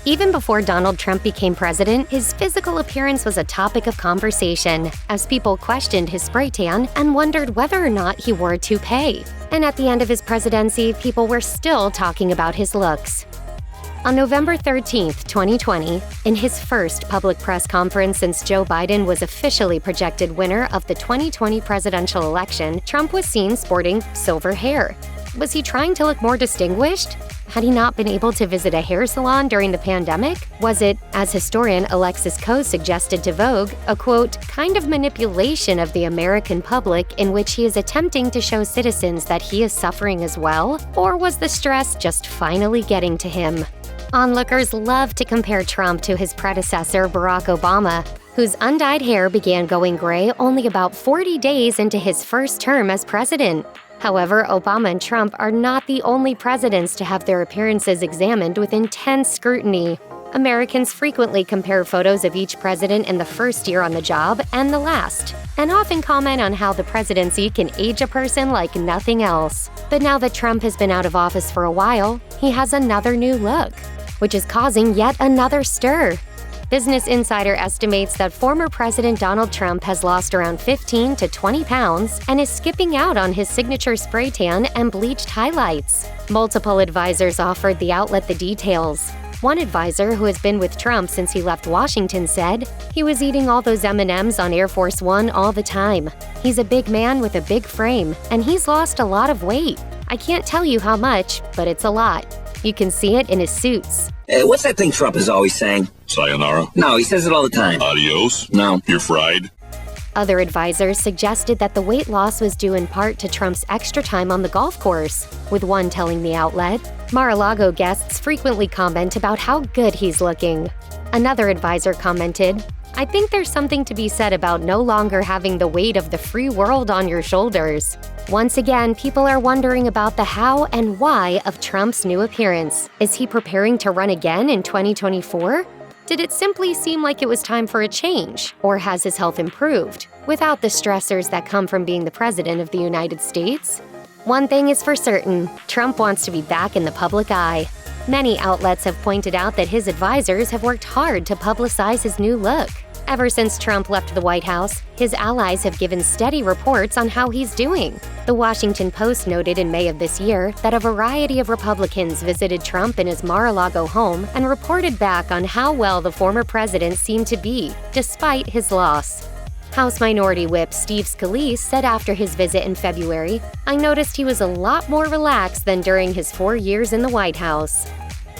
Even before Donald Trump became president, his physical appearance was a topic of conversation, as people questioned his spray tan and wondered whether or not he wore a toupee. And at the end of his presidency, people were still talking about his looks. On November 13, 2020, in his first public press conference since Joe Biden was officially projected winner of the 2020 presidential election, Trump was seen sporting silver hair. Was he trying to look more distinguished? Had he not been able to visit a hair salon during the pandemic? Was it, as historian Alexis Coe suggested to Vogue, a quote, kind of manipulation of the American public in which he is attempting to show citizens that he is suffering as well? Or was the stress just finally getting to him? Onlookers love to compare Trump to his predecessor, Barack Obama, whose undyed hair began going gray only about 40 days into his first term as president. However, Obama and Trump are not the only presidents to have their appearances examined with intense scrutiny. Americans frequently compare photos of each president in the first year on the job and the last, and often comment on how the presidency can age a person like nothing else. But now that Trump has been out of office for a while, he has another new look, which is causing yet another stir. Business Insider estimates that former President Donald Trump has lost around 15 to 20 pounds and is skipping out on his signature spray tan and bleached highlights. Multiple advisors offered the outlet the details. One advisor, who has been with Trump since he left Washington, said, "He was eating all those M&Ms on Air Force One all the time. He's a big man with a big frame, and he's lost a lot of weight. I can't tell you how much, but it's a lot. You can see it in his suits." Hey, what's that thing Trump is always saying? Sayonara? No, he says it all the time. Adios? No. You're fried? Other advisors suggested that the weight loss was due in part to Trump's extra time on the golf course, with one telling the outlet, "Mar-a-Lago guests frequently comment about how good he's looking." Another advisor commented, "I think there's something to be said about no longer having the weight of the free world on your shoulders." Once again, people are wondering about the how and why of Trump's new appearance. Is he preparing to run again in 2024? Did it simply seem like it was time for a change? Or has his health improved, without the stressors that come from being the President of the United States? One thing is for certain, Trump wants to be back in the public eye. Many outlets have pointed out that his advisors have worked hard to publicize his new look. Ever since Trump left the White House, his allies have given steady reports on how he's doing. The Washington Post noted in May of this year that a variety of Republicans visited Trump in his Mar-a-Lago home and reported back on how well the former president seemed to be, despite his loss. House Minority Whip Steve Scalise said after his visit in February, "I noticed he was a lot more relaxed than during his 4 years in the White House."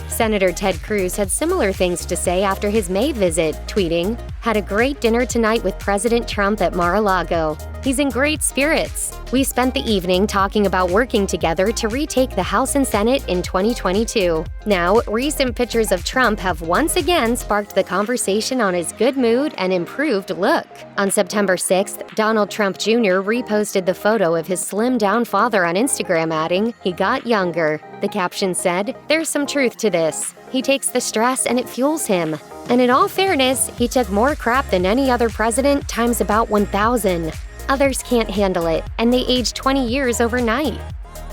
Senator Ted Cruz had similar things to say after his May visit, tweeting, "Had a great dinner tonight with President Trump at Mar-a-Lago. He's in great spirits. We spent the evening talking about working together to retake the House and Senate in 2022. Now, recent pictures of Trump have once again sparked the conversation on his good mood and improved look. On September 6th, Donald Trump Jr. reposted the photo of his slimmed-down father on Instagram, adding, "He got younger." The caption said, "There's some truth to this. He takes the stress and it fuels him. And in all fairness, he took more crap than any other president times about 1,000. Others can't handle it, and they age 20 years overnight."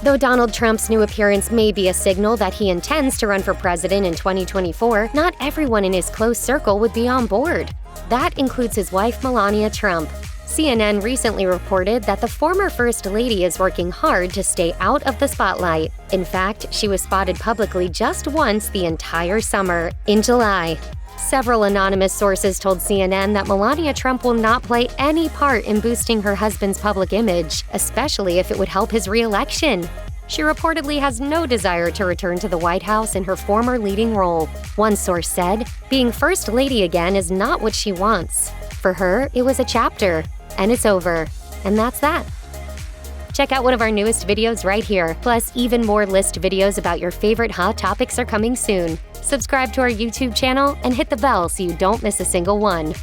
Though Donald Trump's new appearance may be a signal that he intends to run for president in 2024, not everyone in his close circle would be on board. That includes his wife, Melania Trump. CNN recently reported that the former First Lady is working hard to stay out of the spotlight. In fact, she was spotted publicly just once the entire summer, in July. Several anonymous sources told CNN that Melania Trump will not play any part in boosting her husband's public image, especially if it would help his re-election. She reportedly has no desire to return to the White House in her former leading role. One source said, "Being First Lady again is not what she wants. For her, it was a chapter, and it's over. And that's that." Check out one of our newest videos right here. Plus, even more list videos about your favorite hot topics are coming soon. Subscribe to our YouTube channel and hit the bell so you don't miss a single one.